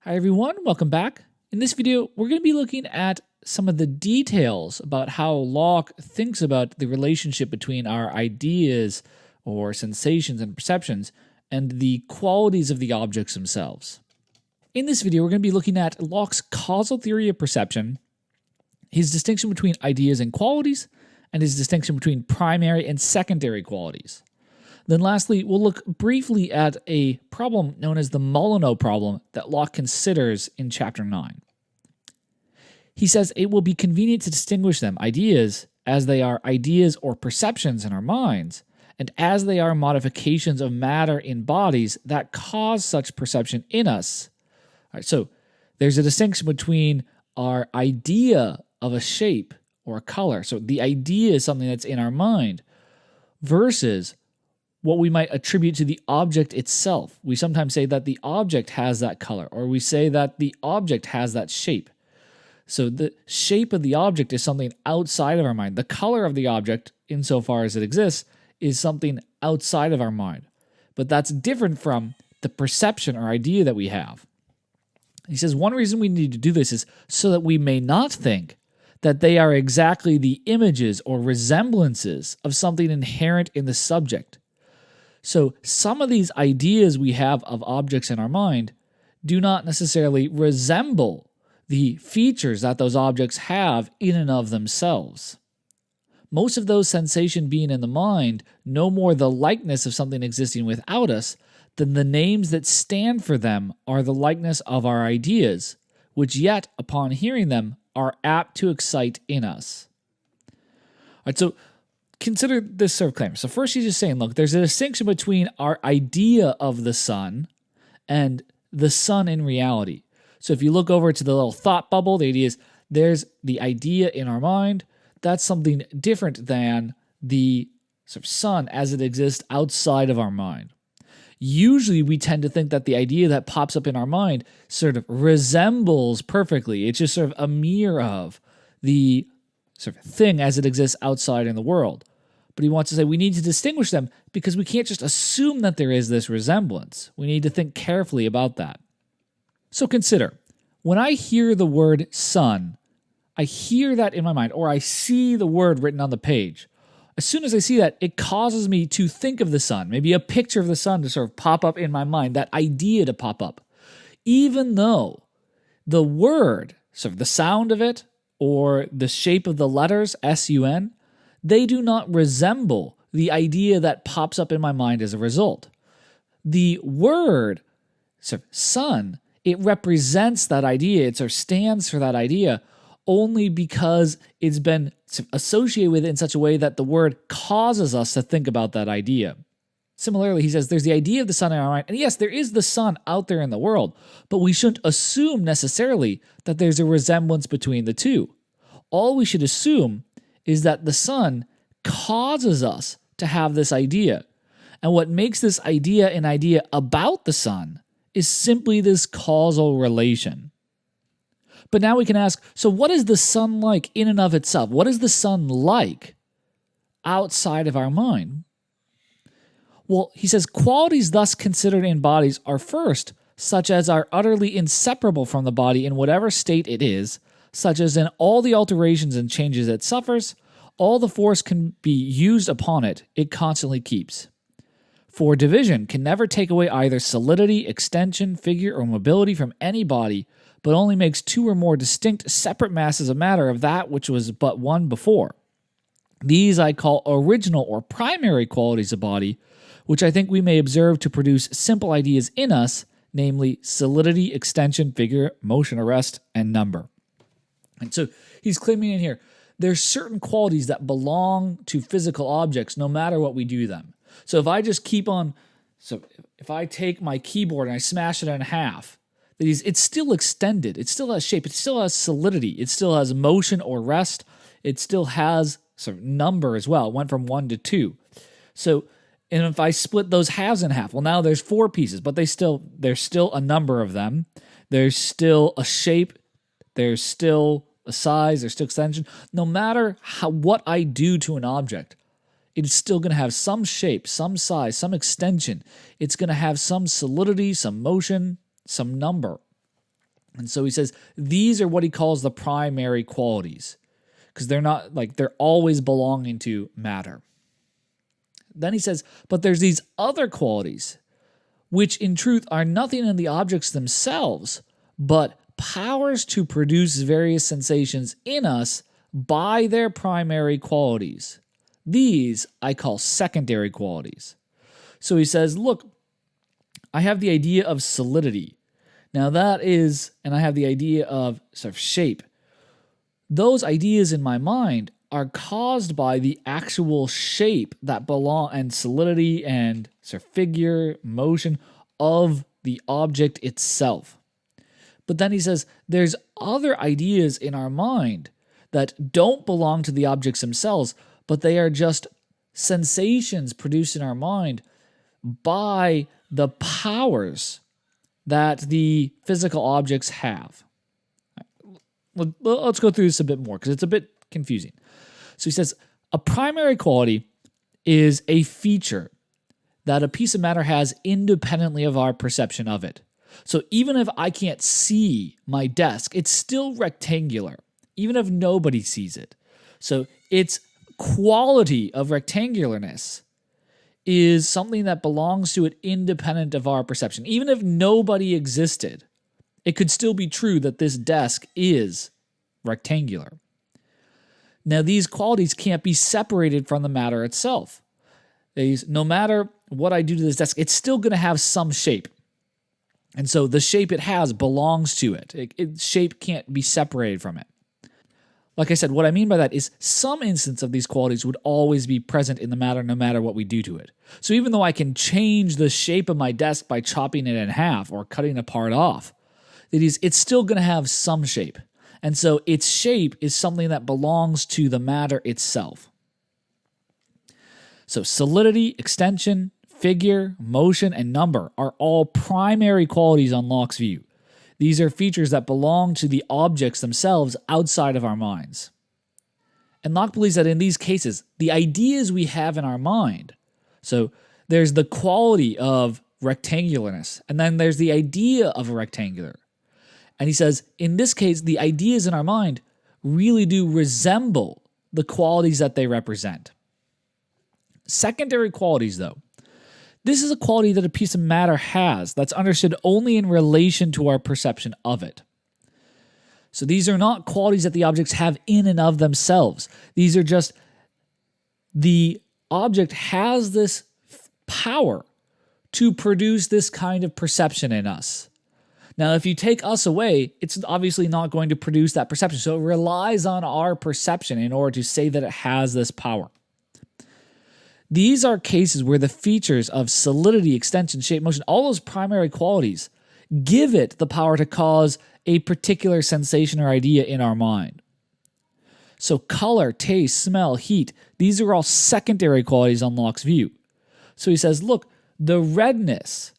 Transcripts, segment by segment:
Hi everyone, welcome back. In this video, we're going to be looking at some of the details about how Locke thinks about the relationship between our ideas or sensations and perceptions and the qualities of the objects themselves. In this video, we're going to be looking at Locke's causal theory of perception, his distinction between ideas and qualities, and his distinction between primary and secondary qualities. Then lastly, we'll look briefly at a problem known as the Molyneux problem that Locke considers in Chapter 9. He says it will be convenient to distinguish them, ideas, as they are ideas or perceptions in our minds, and as they are modifications of matter in bodies that cause such perception in us. All right, so there's a distinction between our idea of a shape or a color. So the idea is something that's in our mind versus what we might attribute to the object itself. We sometimes say that the object has that color, or we say that the object has that shape. So the shape of the object is something outside of our mind. The color of the object, insofar as it exists, is something outside of our mind. But that's different from the perception or idea that we have. He says one reason we need to do this is so that we may not think that they are exactly the images or resemblances of something inherent in the subject. So some of these ideas we have of objects in our mind do not necessarily resemble the features that those objects have in and of themselves. Most of those sensations being in the mind no more the likeness of something existing without us than the names that stand for them are the likeness of our ideas, which yet, upon hearing them, are apt to excite in us. All right, so consider this sort of claim. So first he's just saying, look, there's a distinction between our idea of the sun and the sun in reality. So if you look over to the little thought bubble, the idea is there's the idea in our mind. That's something different than the sort of sun as it exists outside of our mind. Usually we tend to think that the idea that pops up in our mind sort of resembles perfectly. It's just sort of a mirror of the sort of thing as it exists outside in the world. But he wants to say we need to distinguish them because we can't just assume that there is this resemblance. We need to think carefully about that. So consider, when I hear the word sun, I hear that in my mind, or I see the word written on the page. As soon as I see that, it causes me to think of the sun, maybe a picture of the sun to sort of pop up in my mind, that idea to pop up. Even though the word, sort of the sound of it, or the shape of the letters, S-U-N, they do not resemble the idea that pops up in my mind as a result. The word, sort of sun, it represents that idea, it sort of stands for that idea only because it's been associated with it in such a way that the word causes us to think about that idea. Similarly, he says there's the idea of the sun in our mind, and yes, there is the sun out there in the world, but we shouldn't assume necessarily that there's a resemblance between the two. All we should assume is that the sun causes us to have this idea. And what makes this idea an idea about the sun is simply this causal relation. But now we can ask, so what is the sun like in and of itself? What is the sun like outside of our mind? Well, he says qualities thus considered in bodies are first, such as are utterly inseparable from the body in whatever state it is, such as in all the alterations and changes it suffers, all the force can be used upon it, it constantly keeps. For division can never take away either solidity, extension, figure, or mobility from any body, but only makes two or more distinct separate masses of matter of that which was but one before. These I call original or primary qualities of body, which I think we may observe to produce simple ideas in us, namely solidity, extension, figure, motion, arrest, and number. And so he's claiming in here, there's certain qualities that belong to physical objects no matter what we do them. So if I just if I take my keyboard and I smash it in half, it's still extended, it still has shape, it still has solidity, it still has motion or rest, it still has sort of number as well. It went from 1 to 2. So, and if I split those halves in half, well, now there's 4 pieces, but there's still a number of them. There's still a shape, there's still a size, there's still extension. No matter what I do to an object, it's still going to have some shape, some size, some extension. It's going to have some solidity, some motion, some number. And so he says these are what he calls the primary qualities, because they're not like they're always belonging to matter. Then he says, but there's these other qualities, which in truth are nothing in the objects themselves, but powers to produce various sensations in us by their primary qualities. These I call secondary qualities. So he says, look, I have the idea of solidity. Now that is, and I have the idea of sort of shape. Those ideas in my mind are caused by the actual shape that belong and solidity and sort of figure, motion of the object itself. But then he says there's other ideas in our mind that don't belong to the objects themselves, but they are just sensations produced in our mind by the powers that the physical objects have. Let's go through this a bit more because it's a bit confusing. So he says a primary quality is a feature that a piece of matter has independently of our perception of it. So even if I can't see my desk, it's still rectangular, even if nobody sees it. So its quality of rectangularness is something that belongs to it independent of our perception. Even if nobody existed, it could still be true that this desk is rectangular. Now, these qualities can't be separated from the matter itself. No matter what I do to this desk, it's still going to have some shape. And so the shape it has belongs to it. Shape can't be separated from it. Like I said, what I mean by that is some instance of these qualities would always be present in the matter no matter what we do to it. So even though I can change the shape of my desk by chopping it in half or cutting a part off, it's still going to have some shape. And so its shape is something that belongs to the matter itself. So solidity, extension, figure, motion, and number are all primary qualities on Locke's view. These are features that belong to the objects themselves outside of our minds. And Locke believes that in these cases, the ideas we have in our mind, so there's the quality of rectangularness, and then there's the idea of a rectangular. And he says, in this case, the ideas in our mind really do resemble the qualities that they represent. Secondary qualities, though. This is a quality that a piece of matter has that's understood only in relation to our perception of it. So these are not qualities that the objects have in and of themselves. These are just the object has this power to produce this kind of perception in us. Now, if you take us away, it's obviously not going to produce that perception. So it relies on our perception in order to say that it has this power. These are cases where the features of solidity, extension, shape, motion, all those primary qualities give it the power to cause a particular sensation or idea in our mind. So color, taste, smell, heat, these are all secondary qualities on Locke's view. So he says, look, the redness,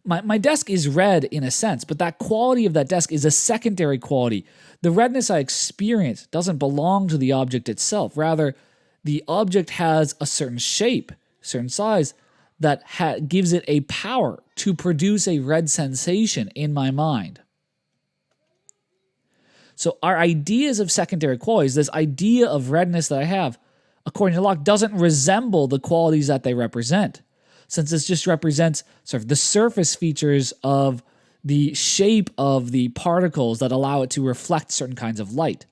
my desk is red in a sense, but that quality of that desk is a secondary quality. The redness I experience doesn't belong to the object itself. Rather, the object has a certain shape, certain size, that gives it a power to produce a red sensation in my mind. So our ideas of secondary qualities, this idea of redness that I have, according to Locke, doesn't resemble the qualities that they represent, since this just represents sort of the surface features of the shape of the particles that allow it to reflect certain kinds of light.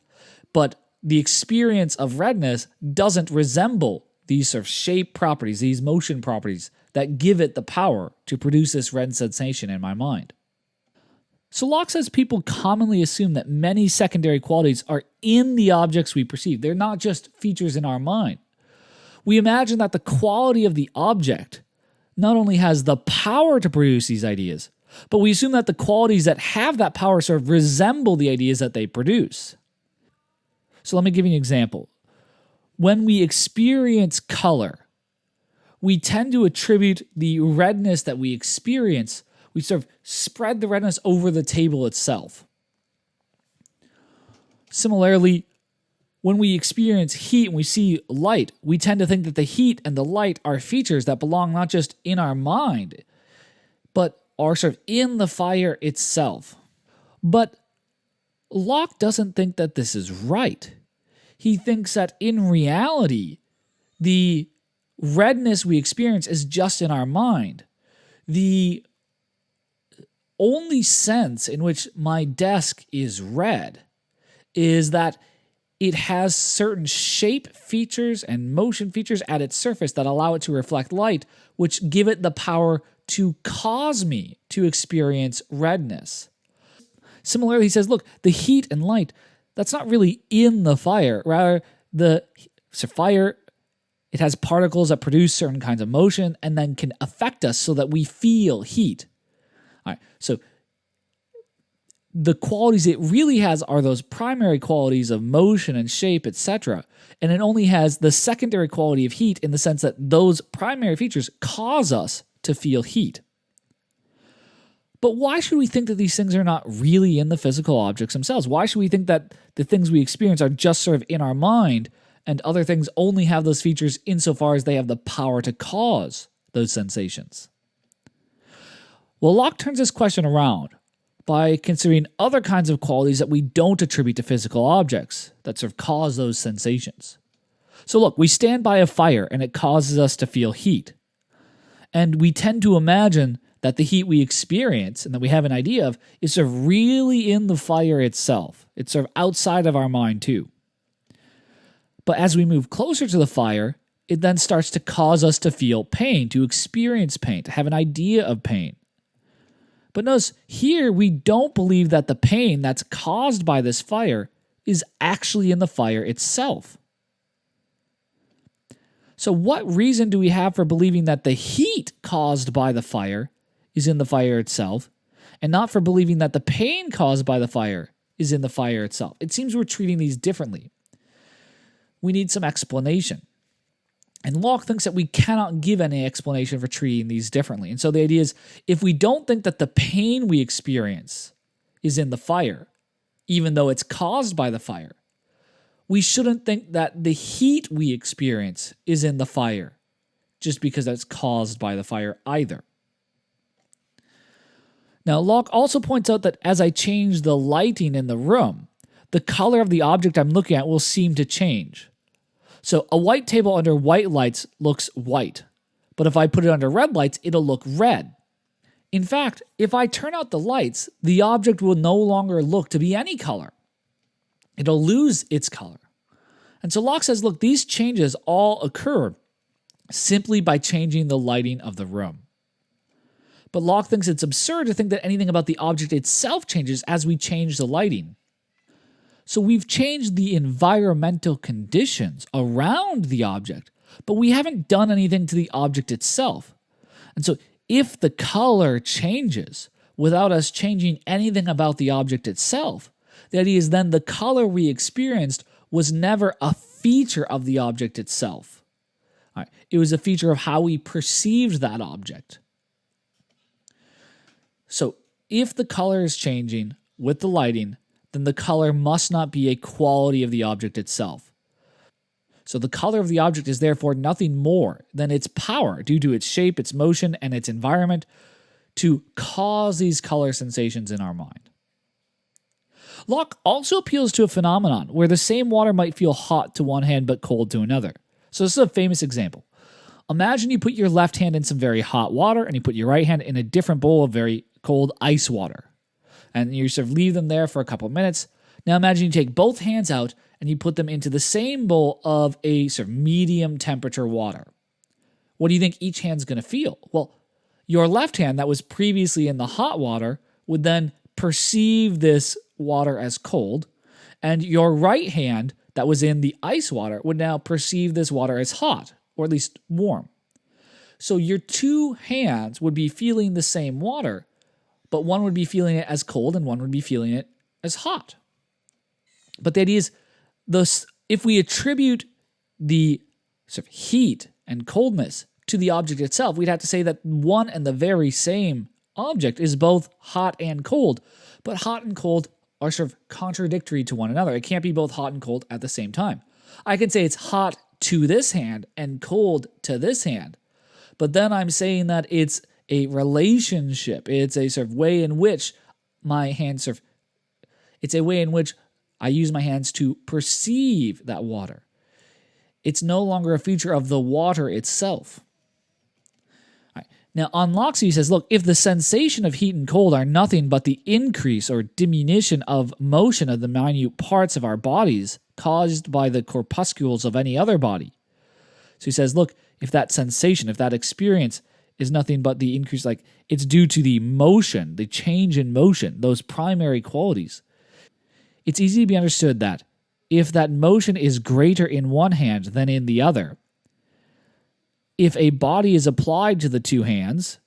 But the experience of redness doesn't resemble these sort of shape properties, these motion properties that give it the power to produce this red sensation in my mind. So Locke says people commonly assume that many secondary qualities are in the objects we perceive. They're not just features in our mind. We imagine that the quality of the object not only has the power to produce these ideas, but we assume that the qualities that have that power sort of resemble the ideas that they produce. So let me give you an example. When we experience color, we tend to attribute the redness that we experience, we sort of spread the redness over the table itself. Similarly, when we experience heat and we see light, we tend to think that the heat and the light are features that belong not just in our mind, but are sort of in the fire itself. But Locke doesn't think that this is right. He thinks that in reality, the redness we experience is just in our mind. The only sense in which my desk is red is that it has certain shape features and motion features at its surface that allow it to reflect light, which give it the power to cause me to experience redness. Similarly, he says, look, the heat and light, that's not really in the fire. Rather, the fire, it has particles that produce certain kinds of motion and then can affect us so that we feel heat. All right, so the qualities it really has are those primary qualities of motion and shape, etc. And it only has the secondary quality of heat in the sense that those primary features cause us to feel heat. But why should we think that these things are not really in the physical objects themselves? Why should we think that the things we experience are just sort of in our mind and other things only have those features insofar as they have the power to cause those sensations? Well, Locke turns this question around by considering other kinds of qualities that we don't attribute to physical objects that sort of cause those sensations. So look, we stand by a fire and it causes us to feel heat. And we tend to imagine that the heat we experience and that we have an idea of is sort of really in the fire itself. It's sort of outside of our mind too. But as we move closer to the fire, it then starts to cause us to feel pain, to experience pain, to have an idea of pain. But notice here we don't believe that the pain that's caused by this fire is actually in the fire itself. So what reason do we have for believing that the heat caused by the fire is in the fire itself, and not for believing that the pain caused by the fire is in the fire itself? It seems we're treating these differently. We need some explanation. And Locke thinks that we cannot give any explanation for treating these differently. And so the idea is, if we don't think that the pain we experience is in the fire, even though it's caused by the fire, we shouldn't think that the heat we experience is in the fire, just because that's caused by the fire either. Now, Locke also points out that as I change the lighting in the room, the color of the object I'm looking at will seem to change. So a white table under white lights looks white, but if I put it under red lights, it'll look red. In fact, if I turn out the lights, the object will no longer look to be any color. It'll lose its color. And so Locke says, look, these changes all occur simply by changing the lighting of the room. But Locke thinks it's absurd to think that anything about the object itself changes as we change the lighting. So we've changed the environmental conditions around the object, but we haven't done anything to the object itself. And so if the color changes without us changing anything about the object itself, the idea is then the color we experienced was never a feature of the object itself. All right. It was a feature of how we perceived that object. So if the color is changing with the lighting, then the color must not be a quality of the object itself. So the color of the object is therefore nothing more than its power due to its shape, its motion, and its environment to cause these color sensations in our mind. Locke also appeals to a phenomenon where the same water might feel hot to one hand but cold to another. So this is a famous example. Imagine you put your left hand in some very hot water and you put your right hand in a different bowl of very cold ice water. And you sort of leave them there for a couple of minutes. Now imagine you take both hands out and you put them into the same bowl of a sort of medium temperature water. What do you think each hand's going to feel? Well, your left hand that was previously in the hot water would then perceive this water as cold, and your right hand that was in the ice water would now perceive this water as hot, or at least warm. So your two hands would be feeling the same water, but one would be feeling it as cold and one would be feeling it as hot. But the idea is, if we attribute the sort of heat and coldness to the object itself, we'd have to say that one and the very same object is both hot and cold, but hot and cold are sort of contradictory to one another. It can't be both hot and cold at the same time. I can say it's hot to this hand and cold to this hand, but then I'm saying that it's a relationship. It's a sort of way in which my hand sort of It's a way in which I use my hands to perceive that water. It's no longer a feature of the water itself. All right. Now, on Locke's view, he says, look, if the sensation of heat and cold are nothing but the increase or diminution of motion of the minute parts of our bodies caused by the corpuscles of any other body. So he says, look, if that sensation, if that experience is nothing but the increase, like it's due to the motion, the change in motion, those primary qualities. It's easy to be understood that if that motion is greater in one hand than in the other, if a body is applied to the two hands,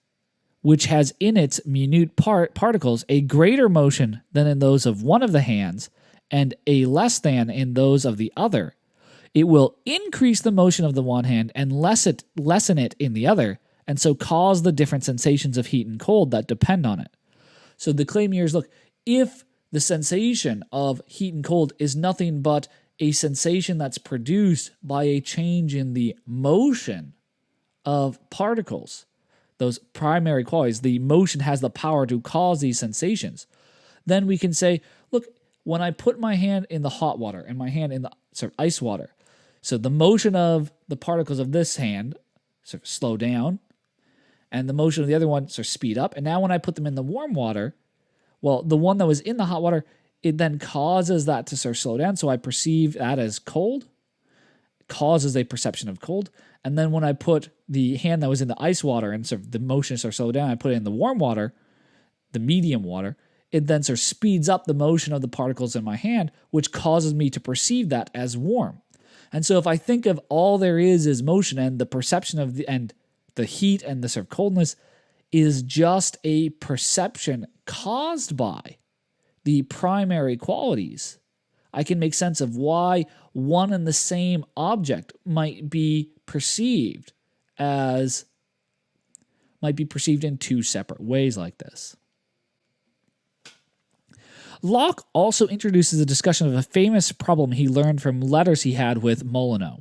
which has in its minute particles a greater motion than in those of one of the hands and a less than in those of the other, it will increase the motion of the one hand and lessen it in the other, and so cause the different sensations of heat and cold that depend on it. So the claim here is, look, if the sensation of heat and cold is nothing but a sensation that's produced by a change in the motion of particles, those primary qualities, the motion has the power to cause these sensations, then we can say, look, when I put my hand in the hot water and my hand in the ice water, so the motion of the particles of this hand slow down, and the motion of the other one speed up. And now when I put them in the warm water, well, the one that was in the hot water, it then causes that to slow down. So I perceive that as cold, causes a perception of cold. And then when I put the hand that was in the ice water and the motion slow down, I put it in the warm water, the medium water, it then speeds up the motion of the particles in my hand, which causes me to perceive that as warm. And so if I think of all there is motion, and the perception of the heat and the coldness is just a perception caused by the primary qualities, I can make sense of why one and the same object might be perceived in two separate ways like this. Locke also introduces a discussion of a famous problem he learned from letters he had with Molyneux.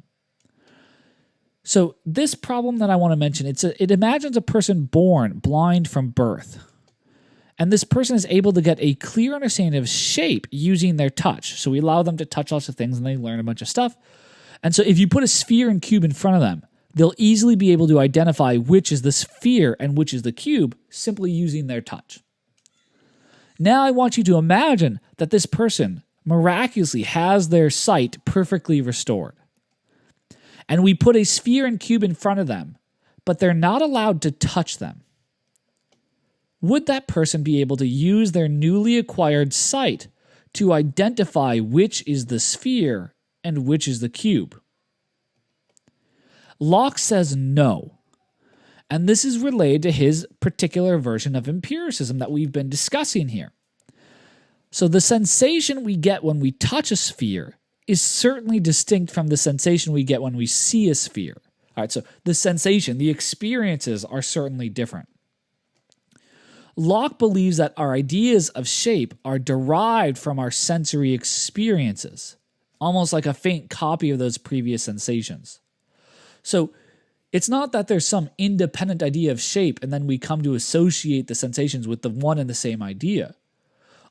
So this problem that I want to mention, it imagines a person born blind from birth. And this person is able to get a clear understanding of shape using their touch. So we allow them to touch lots of things and they learn a bunch of stuff. And so if you put a sphere and cube in front of them, they'll easily be able to identify which is the sphere and which is the cube simply using their touch. Now I want you to imagine that this person miraculously has their sight perfectly restored. And we put a sphere and cube in front of them, but they're not allowed to touch them. Would that person be able to use their newly acquired sight to identify which is the sphere and which is the cube? Locke says no. And this is related to his particular version of empiricism that we've been discussing here. So the sensation we get when we touch a sphere is certainly distinct from the sensation we get when we see a sphere. All right, so the sensation, the experiences are certainly different. Locke believes that our ideas of shape are derived from our sensory experiences, almost like a faint copy of those previous sensations. So it's not that there's some independent idea of shape and then we come to associate the sensations with the one and the same idea.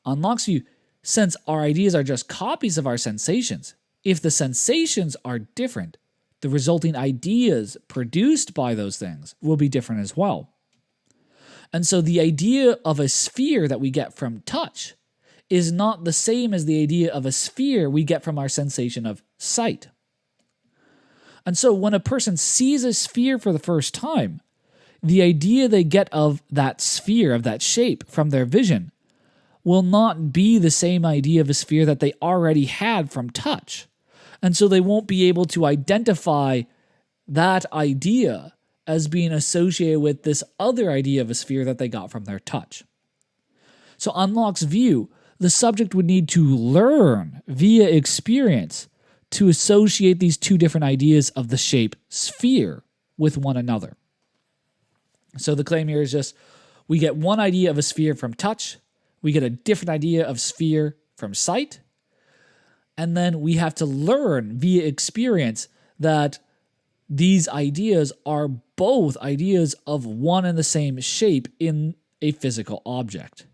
On Locke's view, since our ideas are just copies of our sensations, if the sensations are different, the resulting ideas produced by those things will be different as well. And so the idea of a sphere that we get from touch is not the same as the idea of a sphere we get from our sensation of sight. And so when a person sees a sphere for the first time, the idea they get of that sphere, of that shape from their vision, will not be the same idea of a sphere that they already had from touch. And so they won't be able to identify that idea as being associated with this other idea of a sphere that they got from their touch. So on Locke's view, the subject would need to learn via experience to associate these two different ideas of the shape sphere with one another. So the claim here is just, we get one idea of a sphere from touch, we get a different idea of sphere from sight, and then we have to learn via experience that these ideas are both ideas of one and the same shape in a physical object.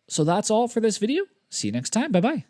So that's all for this video. See you next time. Bye-bye.